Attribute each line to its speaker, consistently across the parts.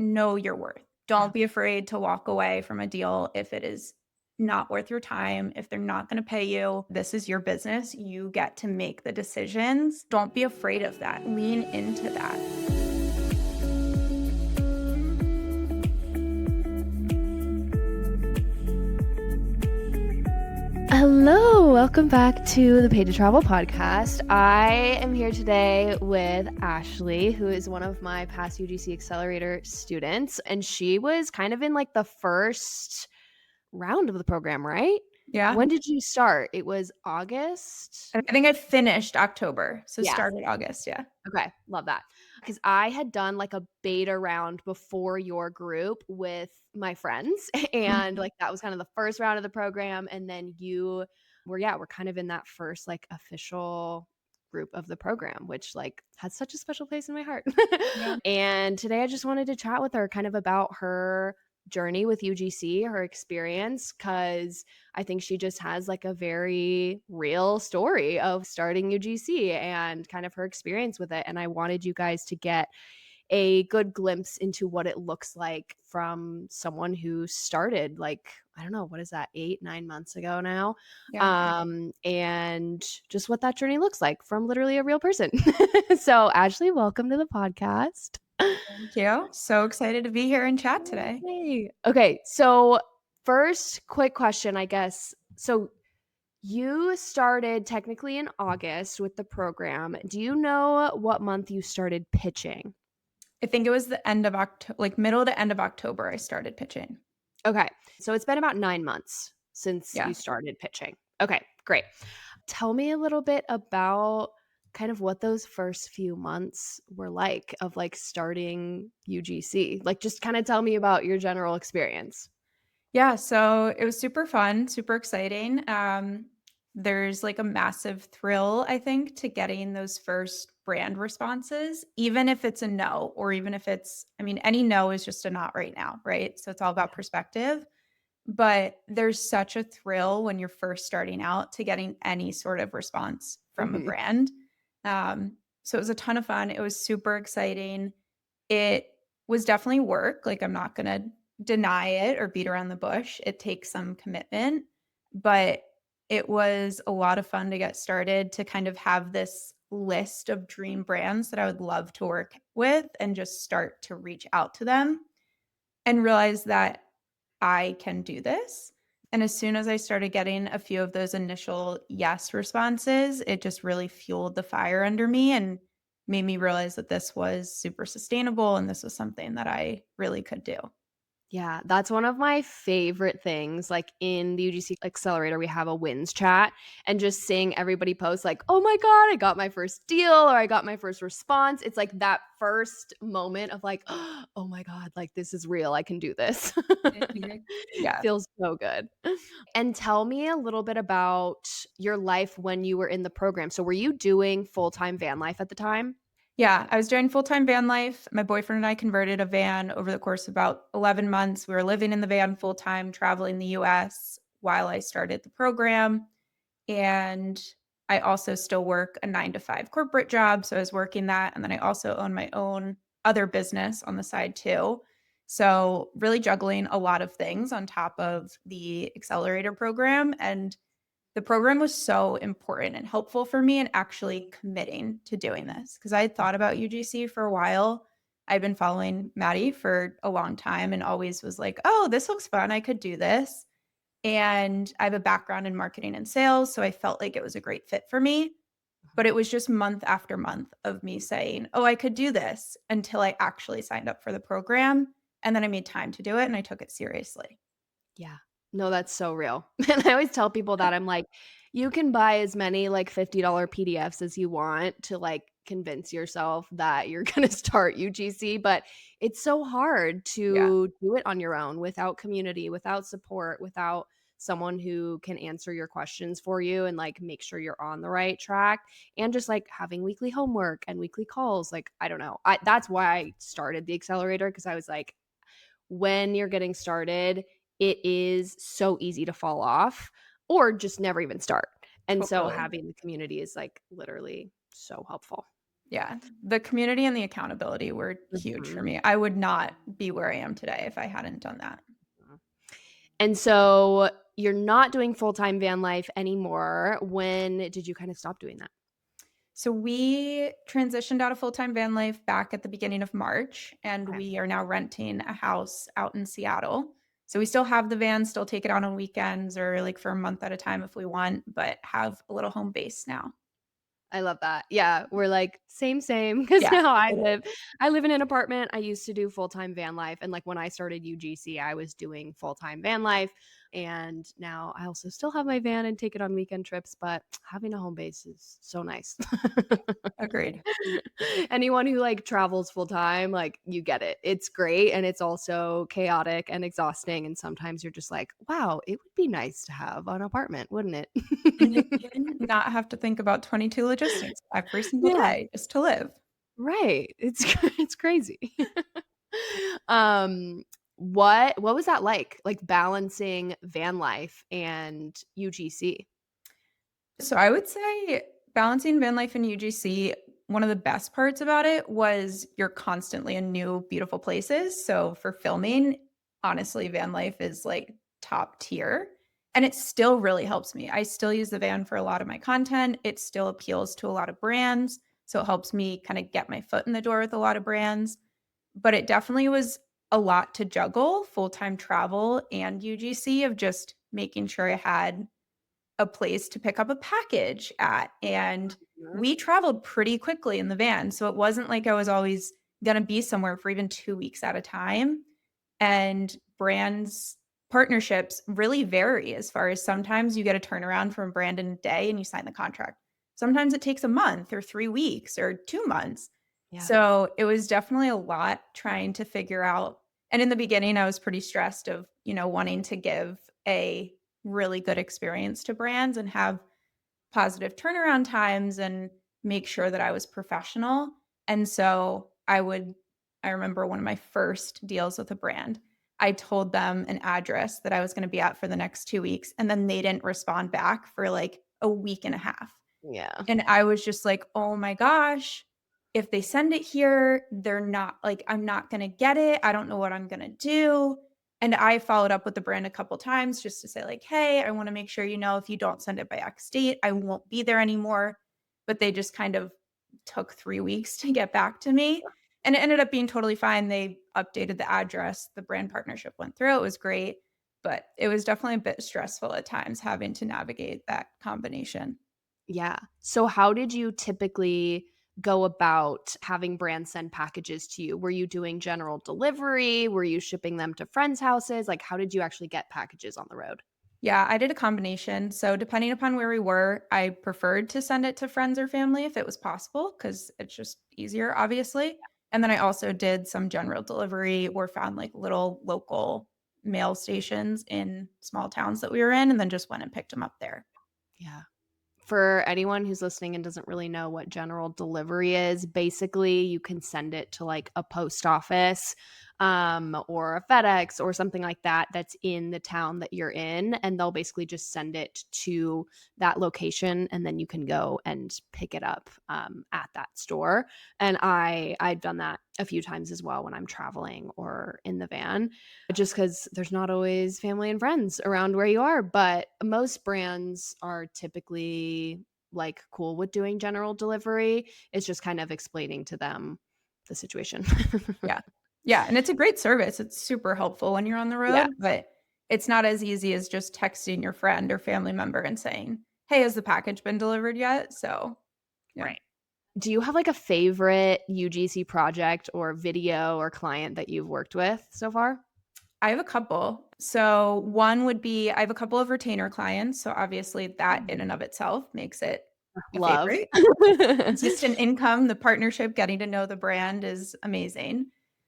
Speaker 1: know your worth.
Speaker 2: Yeah.
Speaker 1: Don't be afraid to walk away from a deal if it is not worth your time, if they're not going to pay you. This is your business. You get to make the decisions. Don't be afraid of that. Lean into that.
Speaker 2: Hello, welcome back to the Pay to Travel podcast. I am here today with Ashleigh, who is one of my past UGC Accelerator students, and she was kind of in like the first round of the program, right?
Speaker 1: Yeah.
Speaker 2: When did you start? It was August?
Speaker 1: I think I finished October. So
Speaker 2: Yes.
Speaker 1: started August. Yeah.
Speaker 2: Okay, love that. Because I had done like a beta round before your group with my friends, and
Speaker 1: Mhm.
Speaker 2: like that was kind of the first round of the program. And then you we're kind of in that first like official group of the program, which like has such a special place in my heart.
Speaker 1: Yeah.
Speaker 2: And today I just wanted to chat with her kind of about her journey with UGC, her experience, because I think she just has like a very real story of starting UGC and kind of her experience with it. And I wanted you guys to get a good glimpse into what it looks like from someone who started like, I don't know, what is that, 8, 9 months ago now?
Speaker 1: Yeah.
Speaker 2: And just what that journey looks like from literally a real person. So, Ashley, welcome to the podcast.
Speaker 1: Thank you. So excited to be here and chat today.
Speaker 2: Yay. Okay, so first quick question, I guess. So you started technically in August with the program. Do you know what month you started pitching?
Speaker 1: I think it was the end of October, like middle to end of October, I started pitching.
Speaker 2: Okay, so it's been about 9 months since
Speaker 1: Yeah.
Speaker 2: you started pitching. Okay, great. Tell me a little bit about kind of what those first few months were like of like starting UGC. Like, just kind of tell me about your general experience.
Speaker 1: Yeah, so it was super fun, super exciting. There's like a massive thrill, I think, to getting those first brand responses, even if it's a no, or even if it's, I mean, any no is just a not right now, right? So it's all about perspective. But there's such a thrill when you're first starting out to getting any sort of response from a
Speaker 2: Mhm.
Speaker 1: brand. So it was a ton of fun. It was super exciting. It was definitely work, like, I'm not gonna deny it or beat around the bush. It takes some commitment, but it was a lot of fun to get started, to kind of have this list of dream brands that I would love to work with and just start to reach out to them and realize that I can do this. And as soon as I started getting a few of those initial yes responses, it just really fueled the fire under me and made me realize that this was super sustainable and this was something that I really could do.
Speaker 2: Yeah, that's one of my favorite things. Like in the UGC Accelerator, we have a wins chat and just seeing everybody post, like, oh my God, I got my first deal or I got my first response. It's like that first moment of like, oh my God, like this is real. I can do this.
Speaker 1: Mhm. Yeah.
Speaker 2: Feels so good. And tell me a little bit about your life when you were in the program. So, were you doing full time van life at the time?
Speaker 1: Yeah, I was doing full-time van life. My boyfriend and I converted a van over the course of about 11 months. We were living in the van full-time, traveling the US while I started the program. And I also still work a 9 to 5 corporate job. So I was working that. And then I also own my own other business on the side too. So really juggling a lot of things on top of the accelerator program. And the program was so important and helpful for me in actually committing to doing this because I had thought about UGC for a while. I'd been following Maddie for a long time and always was like, oh, this looks fun. I could do this. And I have a background in marketing and sales. So I felt like it was a great fit for me. But it was just month after month of me saying, oh, I could do this until I actually signed up for the program. And then I made time to do it and I took it seriously.
Speaker 2: Yeah. No, that's so real. And I always tell people that I'm like, you can buy as many like $50 PDFs as you want to like convince yourself that you're going to start UGC, but it's so hard
Speaker 1: Yeah,
Speaker 2: to do it on your own without community, without support, without someone who can answer your questions for you and like make sure you're on the right track and just like having weekly homework and weekly calls. Like, I don't know. That's why I started the accelerator because I was like, when you're getting started, it is so easy to fall off or just never even start. And so
Speaker 1: totally.
Speaker 2: having the community is like literally so helpful.
Speaker 1: Yeah. The community and the accountability were huge for
Speaker 2: Mhm.
Speaker 1: me. I would not be where I am today if I hadn't done that.
Speaker 2: And so you're not doing full-time van life anymore. When did you kind of stop doing that?
Speaker 1: So we transitioned out of full-time van life back at the beginning of March, and
Speaker 2: Okay.
Speaker 1: we are now renting a house out in Seattle. So we still have the van, still take it out on weekends or like for a month at a time if we want, but have a little home base now.
Speaker 2: I love that. Yeah, we're like, same, same. Because
Speaker 1: Yeah.
Speaker 2: now
Speaker 1: Totally.
Speaker 2: I live in an apartment. I used to do full-time van life, and, like, when I started UGC, I was doing full-time van life, and now I also still have my van and take it on weekend trips, but having a home base is so nice.
Speaker 1: Agreed.
Speaker 2: Anyone who, like, travels full time, like, you get it. It's great, and it's also chaotic and exhausting, and sometimes you're just like, "Wow, it would be nice to have an apartment, wouldn't
Speaker 1: And
Speaker 2: it?"
Speaker 1: again, not have to think about 22 logistics every single
Speaker 2: Yeah,
Speaker 1: day just to live.
Speaker 2: right. It's it's crazy. Um, what was that like, balancing van life and UGC?
Speaker 1: So I would say balancing van life and UGC, one of the best parts about it was you're constantly in new beautiful places. So for filming, honestly, van life is like top tier. And it still really helps me. I still use the van for a lot of my content. It still appeals to a lot of brands. So it helps me kind of get my foot in the door with a lot of brands. But it definitely was a lot to juggle full-time travel and UGC of just making sure I had a place to pick up a package at, and
Speaker 2: Mhm.
Speaker 1: we traveled pretty quickly in the van, so it wasn't like I was always gonna be somewhere for even 2 weeks at a time, and brands partnerships really vary as far as sometimes you get a turnaround from a brand in a day and you sign the contract. Sometimes it takes a month or 3 weeks or 2 months.
Speaker 2: Yeah.
Speaker 1: So, it was definitely a lot trying to figure out, and in the beginning, I was pretty stressed of, wanting to give a really good experience to brands and have positive turnaround times and make sure that I was professional. And so I remember one of my first deals with a brand. I told them an address that I was going to be at for the next 2 weeks, and then they didn't respond back for like a week and a half.
Speaker 2: Yeah.
Speaker 1: And I was just like, "Oh my gosh, if they send it here, they're not like, I'm not gonna get it. I don't know what I'm gonna do." And I followed up with the brand a couple times just to say like, "Hey, I wanna make sure you know if you don't send it by X date, I won't be there anymore." But they just kind of took 3 weeks to get back to me, and it ended up being totally fine. They updated the address, the brand partnership went through, it was great, but it was definitely a bit stressful at times having to navigate that combination.
Speaker 2: Yeah. So how did you typically go about having brands send packages to you? Were you doing general delivery? Were you shipping them to friends' houses? Like, how did you actually get packages on the road?
Speaker 1: Yeah, I did a combination. So depending upon where we were, I preferred to send it to friends or family if it was possible because it's just easier, obviously. And then I also did some general delivery or found like little local mail stations in small towns that we were in and then just went and picked them up there.
Speaker 2: Yeah. For anyone who's listening and doesn't really know what general delivery is, basically you can send it to like a post office or a FedEx or something like that that's in the town that you're in, and they'll basically just send it to that location, and then you can go and pick it up at that store. And I've done that a few times as well when I'm traveling or in the van, just because there's not always family and friends around where you are. But most brands are typically like cool with doing general delivery. It's just kind of explaining to them the situation.
Speaker 1: Yeah. Yeah. And it's a great service. It's super helpful when you're on the
Speaker 2: Yeah,
Speaker 1: road, but it's not as easy as just texting your friend or family member and saying, "Hey, has the package been delivered yet?" So, yeah.
Speaker 2: right. Do you have like a favorite UGC project or video or client that you've worked with so far?
Speaker 1: I have a couple. So one would be I have a couple of retainer clients. So obviously that in and of itself makes it a
Speaker 2: Love.
Speaker 1: favorite. Consistent income, the partnership, getting to know the brand is amazing.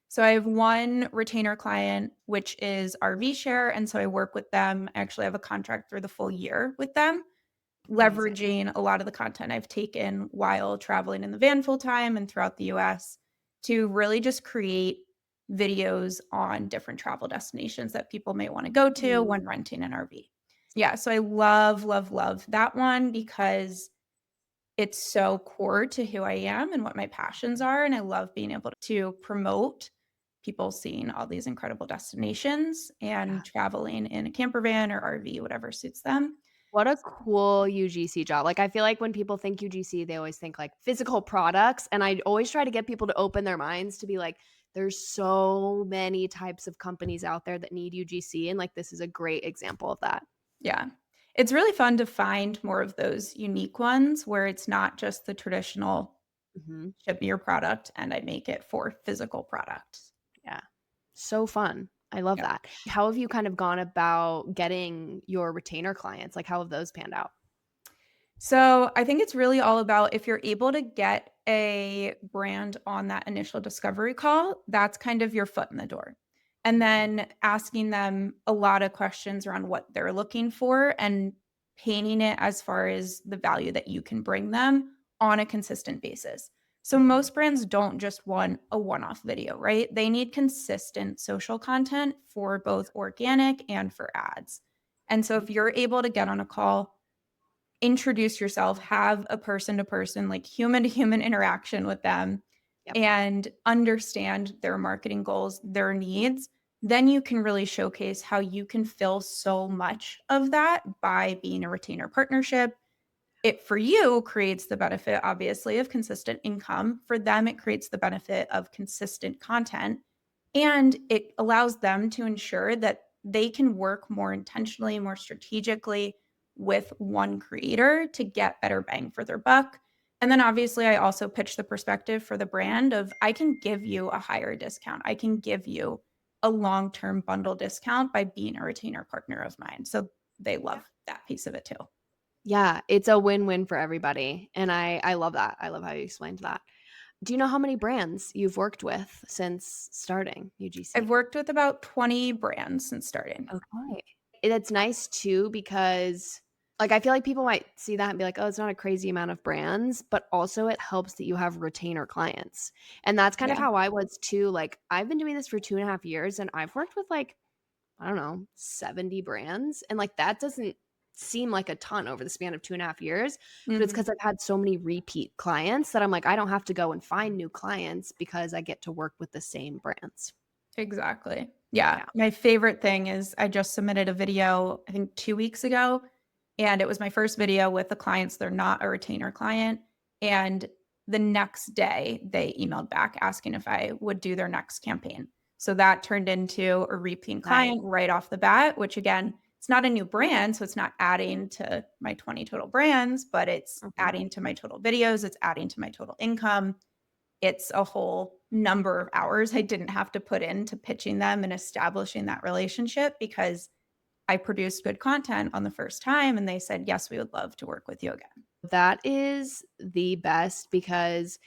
Speaker 1: So I have one retainer client, which is RV Share. And so I work with them. I actually have a contract for the full year with them,
Speaker 2: Amazing.
Speaker 1: leveraging a lot of the content I've taken while traveling in the van full time and throughout the US to really just create videos on different travel destinations that people may want to go to
Speaker 2: Mm.
Speaker 1: when renting an RV. Yeah, so I love, love, love that one because it's so core to who I am and what my passions are, and I love being able to promote people seeing all these incredible destinations
Speaker 2: Yeah.
Speaker 1: and traveling in a camper van or RV, whatever suits them.
Speaker 2: What a cool UGC job. Like, I feel like when people think UGC, they always think, like, physical products, and I always try to get people to open their minds to be like, there's so many types of companies out there that need UGC, and, like, this is a great example of that.
Speaker 1: Yeah. It's really fun to find more of those unique ones where it's not just the traditional
Speaker 2: Mhm.
Speaker 1: ship me your product and I make it for physical products.
Speaker 2: Yeah. So fun. I love
Speaker 1: Yeah.
Speaker 2: that. How have you kind of gone about getting your retainer clients? Like, how have those panned out?
Speaker 1: So I think it's really all about if you're able to get a brand on that initial discovery call, that's kind of your foot in the door. And
Speaker 2: Mhm.
Speaker 1: then asking them a lot of questions around what they're looking for and painting it as far as the value that you can bring them on a consistent basis. So
Speaker 2: Mhm.
Speaker 1: most brands don't just want a one-off video, right? They need consistent social content for both organic and for ads. And so
Speaker 2: Mhm.
Speaker 1: if you're able to get on a call, introduce yourself, have a person to person, like human to human interaction with them
Speaker 2: Yep.
Speaker 1: and understand their marketing goals, their needs, then you can really showcase how you can fill so much of that by being a retainer partnership. It for you creates the benefit, obviously, of consistent income. For them, it creates the benefit of consistent content. And it allows them to ensure that they can work more intentionally, more strategically with one creator to get better bang for their buck. And then obviously, I also pitch the perspective for the brand of I can give you a higher discount. I can give you a long term bundle discount by being a retainer partner of mine. So they
Speaker 2: Yeah.
Speaker 1: love that piece of it too.
Speaker 2: Yeah, it's a win-win for everybody, and I love that. I love how you explained that. Do you know how many brands you've worked with since starting
Speaker 1: I've
Speaker 2: UGC?
Speaker 1: worked with about 20 brands since starting.
Speaker 2: Okay. It's nice too because, like, I feel like people might see that and be like, "Oh, it's not a crazy amount of brands," but also it helps that you have retainer clients, and that's kind of
Speaker 1: Yeah.
Speaker 2: how I was too. Like, I've been doing this for 2.5 years, and I've worked with, like, I don't know, 70 brands, and, like, that doesn't seem like a ton over the span of 2.5 years, but it's
Speaker 1: Mhm.
Speaker 2: because 'cause I've had so many repeat clients that I'm like, I don't have to go and find new clients because I get to work with the same brands.
Speaker 1: Exactly. Yeah.
Speaker 2: Yeah.
Speaker 1: My favorite thing is I just submitted a video, I think 2 weeks ago, and it was my first video with the clients. They're not a retainer client. And the next day, they emailed back asking if I would do their next campaign. So that turned into a repeat
Speaker 2: Nice.
Speaker 1: client right off the bat, which again, it's not a new brand. So it's not adding to my 20 total brands, but it's
Speaker 2: Mhm.
Speaker 1: adding to my total videos. It's adding to my total income. It's a whole number of hours I didn't have to put into pitching them and establishing that relationship because I produced good content on the first time and they said, "Yes, we would love to work with you again."
Speaker 2: That is the best because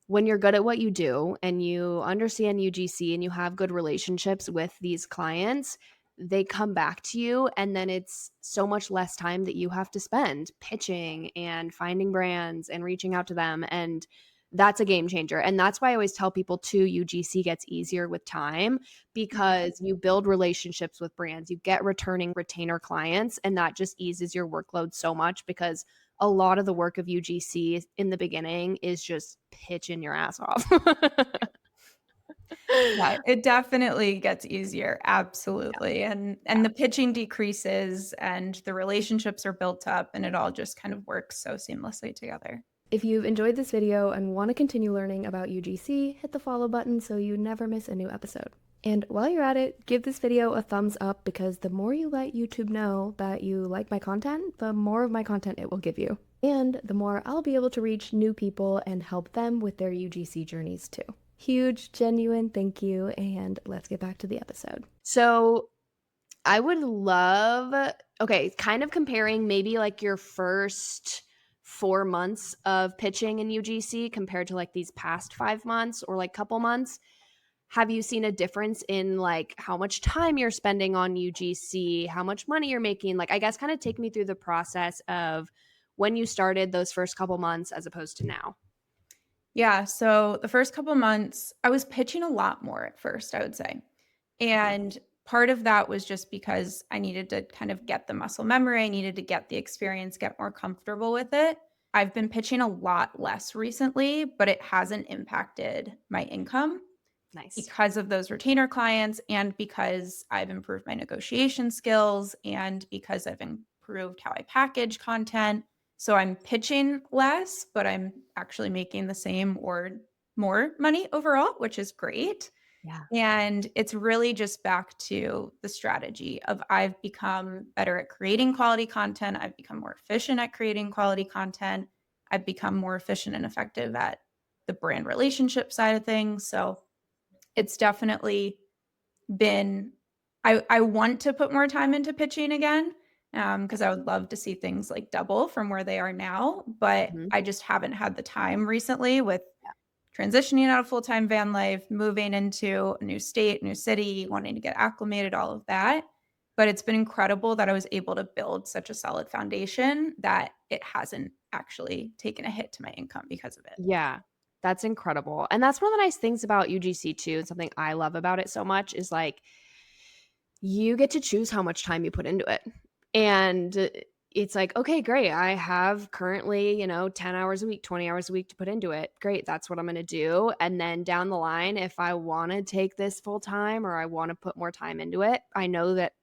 Speaker 2: when you're good at what you do and you understand UGC and you have good relationships with these clients, they come back to you and then it's so much less time that you have to spend pitching and finding brands and reaching out to them, and that's a game changer. And that's why I always tell people too, UGC gets easier with time
Speaker 1: Mhm.
Speaker 2: because you build relationships with brands, you get returning retainer clients, and that just eases your workload so much because a lot of the work of UGC in the beginning is just pitching your ass off.
Speaker 1: Yeah, it definitely gets easier, absolutely, and
Speaker 2: Yeah.
Speaker 1: the pitching decreases and the relationships are built up and it all just kind of works so seamlessly together.
Speaker 3: If you've enjoyed this video and want to continue learning about UGC, hit the follow button so you never miss a new episode. And while you're at it, give this video a thumbs up because the more you let YouTube know that you like my content, the more of my content it will give you. And the more I'll be able to reach new people and help them with their UGC journeys too. Huge, genuine thank you, and let's get back to the episode.
Speaker 2: So I would love, okay, kind of comparing maybe like your first 4 months of pitching in UGC compared to like these past 5 months or like couple months. Have you seen a difference in like how much time you're spending on UGC, how much money you're making? Like, I guess kind of take me through the process of when you started those first couple months as opposed to now.
Speaker 1: Yeah, so the first couple months, I was pitching a lot more at first, I would say.
Speaker 2: Mhm.
Speaker 1: And part of that was just because I needed to kind of get the muscle memory, I needed to get the experience, get more comfortable with it. I've been pitching a lot less recently, but it hasn't impacted my income
Speaker 2: Nice.
Speaker 1: because of those retainer clients and because I've improved my negotiation skills and because I've improved how I package content. So I'm pitching less, but I'm actually making the same or more money overall, which is great.
Speaker 2: Yeah.
Speaker 1: And it's really just back to the strategy of I've become better at creating quality content. I've become more efficient at creating quality content. I've become more efficient and effective at the brand relationship side of things. So it's definitely been I want to put more time into pitching again, because I would love to see things, like, double from where they are now, but
Speaker 2: Mhm.
Speaker 1: I just haven't had the time recently with
Speaker 2: Yeah.
Speaker 1: transitioning out of full-time van life, moving into a new state, new city, wanting to get acclimated, all of that, but it's been incredible that I was able to build such a solid foundation that it hasn't actually taken a hit to my income because of it.
Speaker 2: Yeah. That's incredible. And that's one of the nice things about UGC too, and something I love about it so much is like you get to choose how much time you put into it. And it's like, okay, great. I have currently, 10 hours a week, 20 hours a week to put into it. Great. That's what I'm going to do. And then down the line, if I want to take this full time or I want to put more time into it, I know that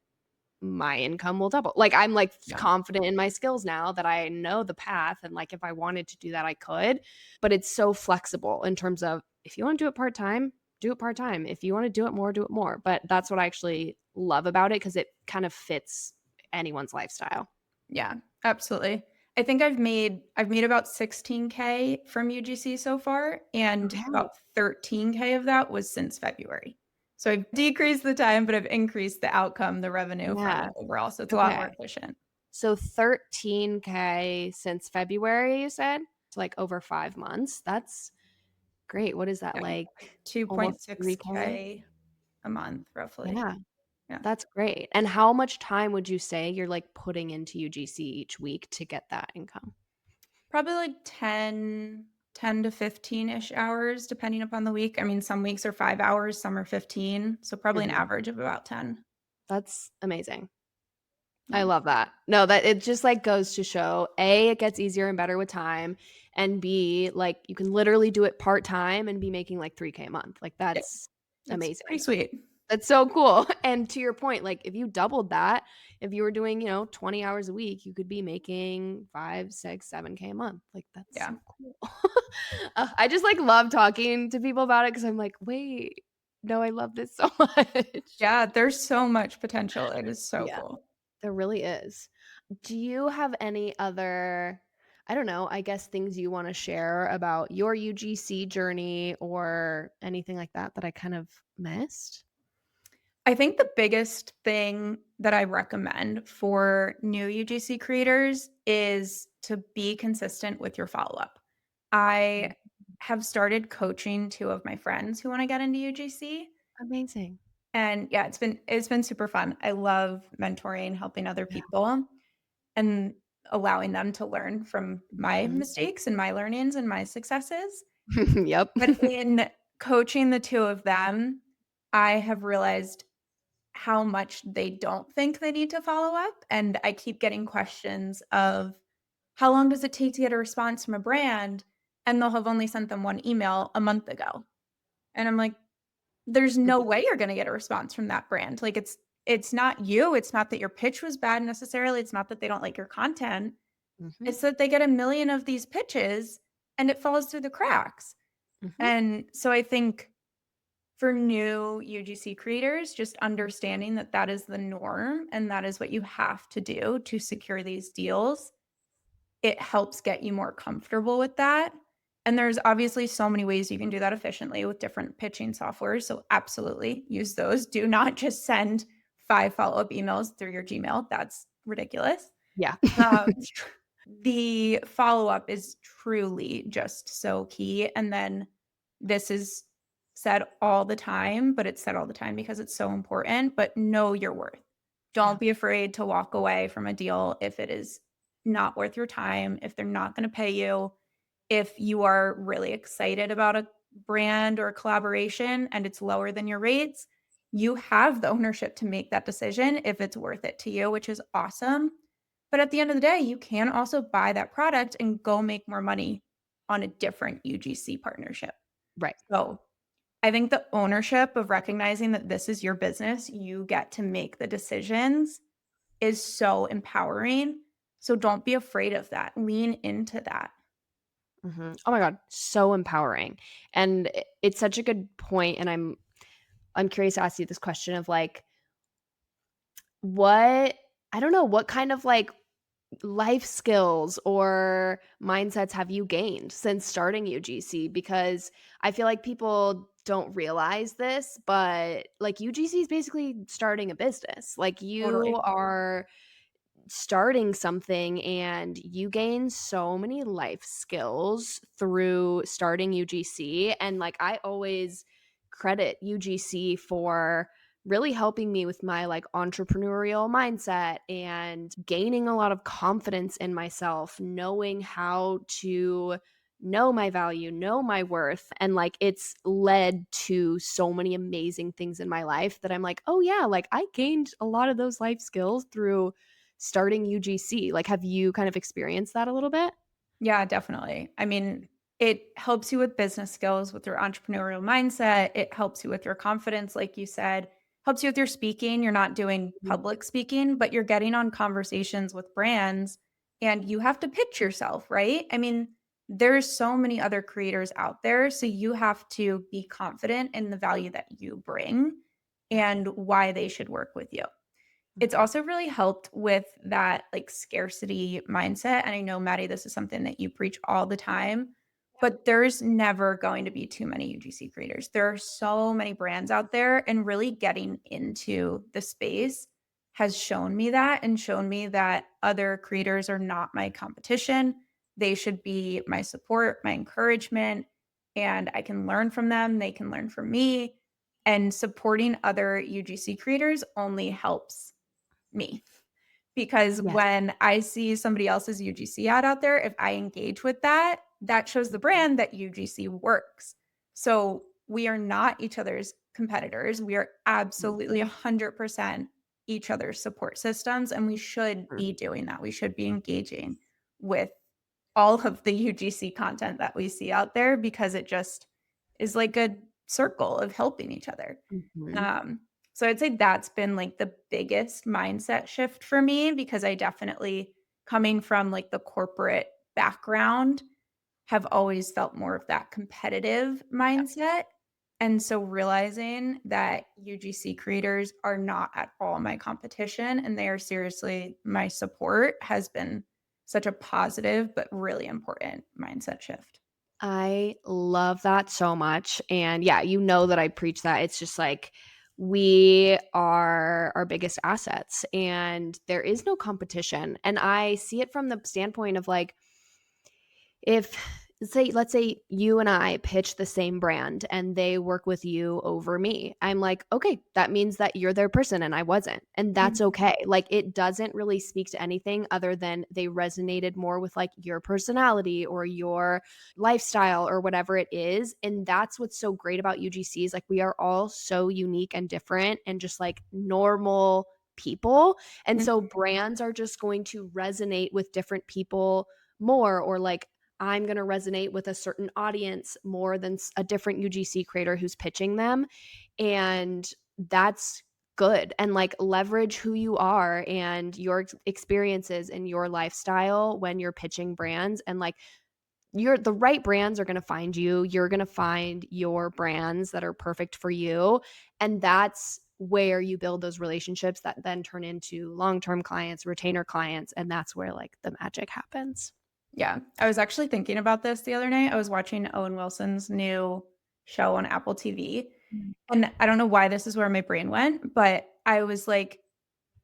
Speaker 2: my income will double. Like I'm like
Speaker 1: Yeah.
Speaker 2: confident in my skills now that I know the path and like if I wanted to do that I could, but it's so flexible in terms of if you want to do it part-time, do it part-time. If you want to do it more, do it more. But that's what I actually love about it because it kind of fits anyone's lifestyle.
Speaker 1: Yeah, absolutely. I think I've made about 16K from UGC so far, and
Speaker 2: Okay.
Speaker 1: about 13K of that was since February. So I've decreased the time, but I've increased the outcome, the revenue from
Speaker 2: Yeah.
Speaker 1: it overall, so it's a lot more
Speaker 2: Okay.
Speaker 1: efficient.
Speaker 2: So 13K since February, you said? It's like over 5 months. That's great. What is that
Speaker 1: Yeah,
Speaker 2: like? Almost 3K?
Speaker 1: 2.6K a month roughly.
Speaker 2: Yeah.
Speaker 1: Yeah.
Speaker 2: That's great. And how much time would you say you're, like, putting into UGC each week to get that income?
Speaker 1: Probably like 10 to 15-ish hours depending upon the week. I mean, some weeks are 5 hours, some are 15, so probably an
Speaker 2: Mhm.
Speaker 1: average of about 10.
Speaker 2: That's amazing. I
Speaker 1: Yeah.
Speaker 2: love that. No, that it just, like, goes to show, A, it gets easier and better with time, and B, like, you can literally do it part-time and be making, like, 3K a month. Like,
Speaker 1: Yeah,
Speaker 2: that's
Speaker 1: it's pretty
Speaker 2: amazing.
Speaker 1: sweet.
Speaker 2: That's so cool. And to your point, like, if you doubled that, if you were doing, 20 hours a week, you could be making 5, 6, 7K a month. Like, that's
Speaker 1: Yeah.
Speaker 2: so cool. I just, like, love talking to people about it because 'cause I'm like, "Wait, no, I love this so much."
Speaker 1: Yeah, there's so much potential. It is so
Speaker 2: Yeah,
Speaker 1: cool.
Speaker 2: there really is. Do you have any other, I don't know, I guess things you wanna share about your UGC journey or anything like that that I kind of missed?
Speaker 1: I think the biggest thing that I recommend for new UGC creators is to be consistent with your follow-up. I
Speaker 2: Mm,
Speaker 1: have started coaching 2 of my friends who wanna get into UGC,
Speaker 2: amazing.
Speaker 1: and yeah, it's been super fun. I love mentoring, helping other
Speaker 2: Yeah.
Speaker 1: people, and allowing them to learn from my
Speaker 2: Mhm.
Speaker 1: mistakes and my learnings and my successes.
Speaker 2: Yep.
Speaker 1: But in coaching the 2 of them, I have realized how much they don't think they need to follow up, and I keep getting questions of, "How long does it take to get a response from a brand?" And they'll have only sent them 1 email a month ago. And I'm like, "There's no
Speaker 2: Mhm,
Speaker 1: way you're gonna get a response from that brand." Like, it's not you, it's not that your pitch was bad necessarily, it's not that they don't like your content,
Speaker 2: mhm,
Speaker 1: it's that they get a million of these pitches, and it falls through the cracks.
Speaker 2: mhm.
Speaker 1: And so I think for new UGC creators, just understanding that that is the norm and that is what you have to do to secure these deals, it helps get you more comfortable with that. And there's obviously so many ways you can do that efficiently with different pitching softwares. So, absolutely use those. Do not just send 5 follow up emails through your Gmail. That's ridiculous.
Speaker 2: Yeah.
Speaker 1: Um, the follow-up is truly just so key, and then this is said all the time, but it's said all the time because it's so important, but know your worth.
Speaker 2: Yeah.
Speaker 1: Don't be afraid to walk away from a deal if it is not worth your time, if they're not gonna pay you, if you are really excited about a brand or collaboration and it's lower than your rates, you have the ownership to make that decision if it's worth it to you, which is awesome. But at the end of the day, you can also buy that product and go make more money on a different UGC partnership.
Speaker 2: Right.
Speaker 1: So I think the ownership of recognizing that this is your business, you get to make the decisions is so empowering. So don't be afraid of that. Lean into that.
Speaker 2: Oh my god, so empowering. And it's such a good point, and I'm curious to ask you this question of like what I don't know, what kind of like life skills or mindsets have you gained since starting UGC? Because I feel like people don't realize this, but like UGC is basically starting a business. Like you
Speaker 1: Totally.
Speaker 2: are starting something and you gain so many life skills through starting UGC. And like I always credit UGC for really helping me with my like entrepreneurial mindset and gaining a lot of confidence in myself, knowing how to know my value, know my worth. And like it's led to so many amazing things in my life that I'm like, oh yeah, like I gained a lot of those life skills through starting UGC. Like, have you kind of experienced that a little bit?
Speaker 1: Yeah, definitely. I mean, it helps you with business skills, with your entrepreneurial mindset. It helps you with your confidence, like you said, helps you with your speaking. You're not doing
Speaker 2: Mhm.
Speaker 1: public speaking, but you're getting on conversations with brands and you have to pitch yourself, right? I mean, there's so many other creators out there. So you have to be confident in the value that you bring
Speaker 2: Yeah.
Speaker 1: and why they should work with you. It's
Speaker 2: Mhm.
Speaker 1: also really helped with that, like, scarcity mindset, and I know, Maddie, this is something that you preach all the time, but there's never going to be too many UGC creators. There are so many brands out there, and really getting into the space has shown me that and shown me that other creators are not my competition. They should be my support, my encouragement, and I can learn from them, they can learn from me, and supporting other UGC creators only helps me because
Speaker 2: Yes.
Speaker 1: when I see somebody else's UGC ad out there, if I engage with that, that shows the brand that UGC works. So we are not each other's competitors. We are absolutely 100% each other's support systems. And we should
Speaker 2: Mhm.
Speaker 1: be doing that. We should be engaging with all of the UGC content that we see out there because it just is like a circle of helping each other.
Speaker 2: Mhm.
Speaker 1: Um, so I'd say that's been like the biggest mindset shift for me because I definitely coming from like the corporate background have always felt more of that competitive mindset. And so realizing that UGC creators are not at all my competition and they are seriously my support has been such a positive but really important mindset shift.
Speaker 2: I love that so much. And yeah, you know that I preach that. It's just like we are our biggest assets and there is no competition. And I see it from the standpoint of like, if let's say you and I pitch the same brand and they work with you over me. I'm like, "Okay, that means that you're their person and I wasn't." And that's
Speaker 1: Mhm.
Speaker 2: okay. Like it doesn't really speak to anything other than they resonated more with like your personality or your lifestyle or whatever it is. And that's what's so great about UGCs. Like we are all so unique and different and just like normal people. And
Speaker 1: Mhm.
Speaker 2: so brands are just going to resonate with different people more or like I'm going to resonate with a certain audience more than a different UGC creator who's pitching them. And that's good. And like leverage who you are and your experiences and your lifestyle when you're pitching brands. And like the right brands are going to find you. You're going to find your brands that are perfect for you. And that's where you build those relationships that then turn into long-term clients, retainer clients. And that's where like the magic happens.
Speaker 1: Yeah. I was actually thinking about this the other night. I was watching Owen Wilson's new show on Apple TV, and I don't know why this is where my brain went, but I was like,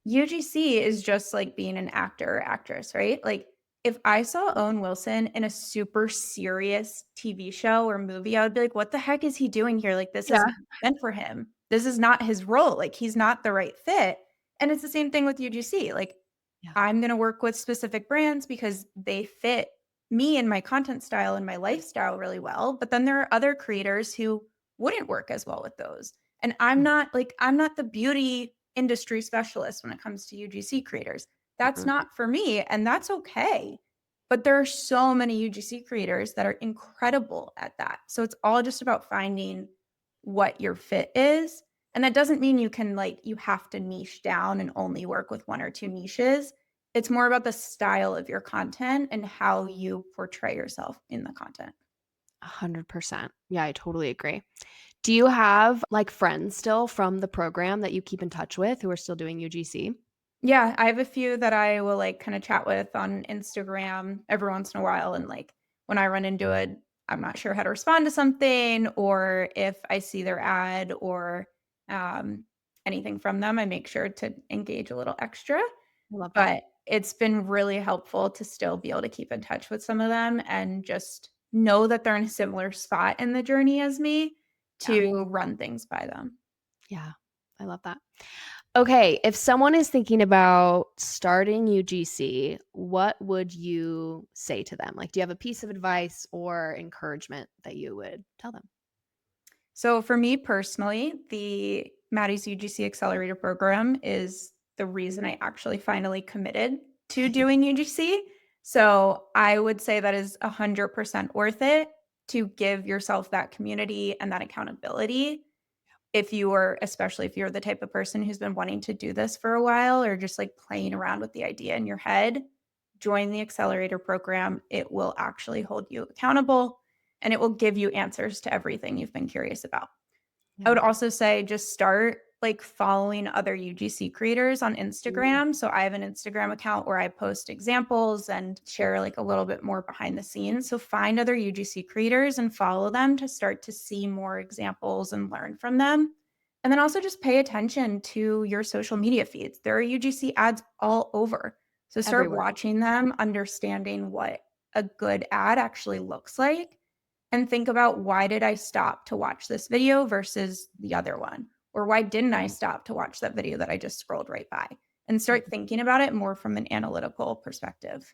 Speaker 1: UGC is just like being an actor or actress, right? Like, if I saw Owen Wilson in a super serious TV show or movie, I would be like, what the heck is he doing here? Like, this is
Speaker 2: Yeah.
Speaker 1: not meant for him. This is not his role. Like, he's not the right fit. And it's the same thing with UGC. Like,
Speaker 2: Yeah.
Speaker 1: I'm going to work with specific brands because they fit me and my content style and my lifestyle really well. But then there are other creators who wouldn't work as well with those. And I'm not the beauty industry specialist when it comes to UGC creators. that's not for me, and that's okay. But there are so many UGC creators that are incredible at that. So it's all just about finding what your fit is. And that doesn't mean you have to niche down and only work with one or two niches. It's more about the style of your content and how you portray yourself in the content.
Speaker 2: 100%. Yeah, I totally agree. Do you have like friends still from the program that you keep in touch with who are still doing UGC?
Speaker 1: Yeah, I have a few that I will like kind of chat with on Instagram every once in a while. And like when I run into it, I'm not sure how to respond to something, or if I see their ad or um, anything from them, I make sure to engage a little extra.
Speaker 2: I love that.
Speaker 1: But it's been really helpful to still be able to keep in touch with some of them and just know that they're in a similar spot in the journey as me
Speaker 2: Yeah.
Speaker 1: to run things by them.
Speaker 2: Yeah. I love that. Okay, if someone is thinking about starting UGC, what would you say to them? Like, do you have a piece of advice or encouragement that you would tell them?
Speaker 1: So for me personally, the Maddie's UGC Accelerator program is the reason I actually finally committed to doing UGC. So I would say that is 100% worth it to give yourself that community and that accountability. Especially if you're the type of person who's been wanting to do this for a while or just like playing around with the idea in your head, join the accelerator program. It will actually hold you accountable and it will give you answers to everything you've been curious about. I
Speaker 2: Yeah.
Speaker 1: would also say just start like following other UGC creators on Instagram. So I have an Instagram account where I post examples and share like a little bit more behind the scenes. So find other UGC creators and follow them to start to see more examples and learn from them. And then also just pay attention to your social media feeds. There are UGC ads all over. So start
Speaker 2: Everywhere.
Speaker 1: watching them, understanding what a good ad actually looks like and think about, why did I stop to watch this video versus the other one? Or why didn't I stop to watch that video that I just scrolled right by? And start thinking about it more from an analytical perspective.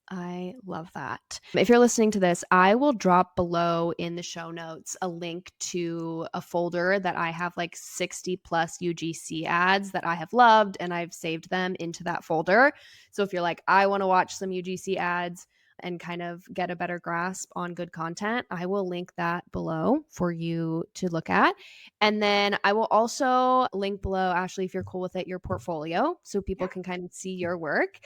Speaker 2: I love that. If you're listening to this, I will drop below in the show notes a link to a folder that I have like 60 plus UGC ads that I have loved, and I've saved them into that folder. So if you're like, I want to watch some UGC ads and kind of get a better grasp on good content, I will link that below for you to look at. And then I will also link below, Ashleigh, if you're cool with it, your portfolio so people
Speaker 1: Yeah.
Speaker 2: can kind of see your work.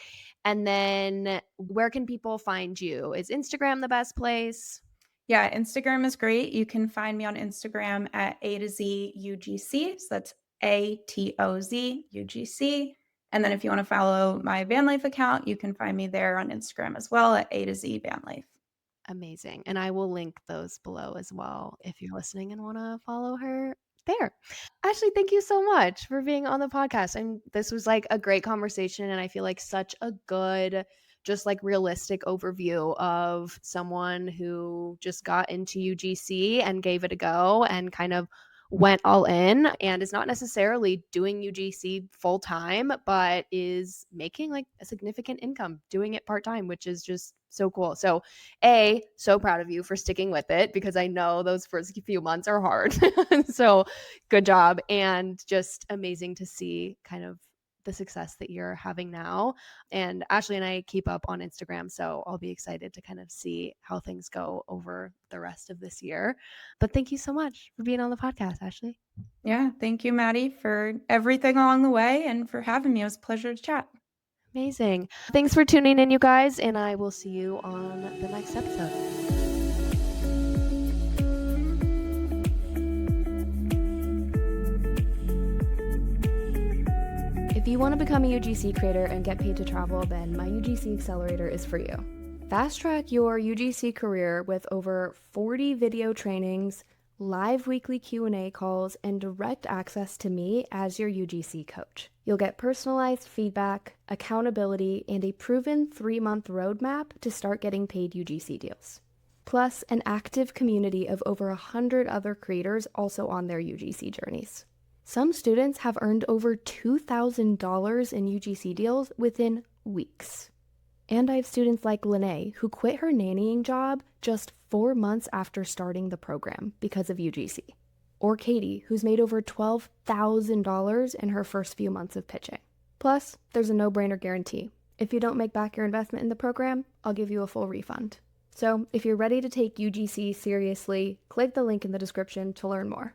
Speaker 2: And then where can people find you? Is Instagram the best place?
Speaker 1: Yeah, Instagram is great. You can find me on Instagram at A to Z UGC. So that's ATOZ UGC. And then if you want to follow my van life account, you can find me there on Instagram as well at A to Z van life.
Speaker 2: Amazing. And I will link those below as well if you're listening and want to follow her there. Ashleigh, thank you so much for being on the podcast. And this was like a great conversation. And I feel like such a good, just like realistic overview of someone who just got into UGC and gave it a go and kind of went all in and is not necessarily doing UGC full time, but is making like a significant income doing it part time, which is just so cool. So, so proud of you for sticking with it because I know those first few months are hard. So, good job. And just amazing to see kind of the success that you're having now. And Ashleigh and I keep up on Instagram, so I'll be excited to kind of see how things go over the rest of this year. But thank you so much for being on the podcast, Ashleigh.
Speaker 1: Yeah, thank you, Maddie, for everything along the way and for having me. It was a pleasure to chat.
Speaker 2: Amazing. Thanks for tuning in, you guys, and I will see you on the next episode.
Speaker 3: If you want to become a UGC creator and get paid to travel, then my UGC Accelerator is for you. Fast track your UGC career with over 40 video trainings, live weekly Q&A calls, and direct access to me as your UGC coach. You'll get personalized feedback, accountability, and a proven 3-month roadmap to start getting paid UGC deals. Plus, an active community of over 100 other creators also on their UGC journeys. Some students have earned over $2,000 in UGC deals within weeks. And I have students like Lene, who quit her nannying job just 4 months after starting the program because of UGC. Or Katie, who's made over $12,000 in her first few months of pitching. Plus, there's a no-brainer guarantee. If you don't make back your investment in the program, I'll give you a full refund. So if you're ready to take UGC seriously, click the link in the description to learn more.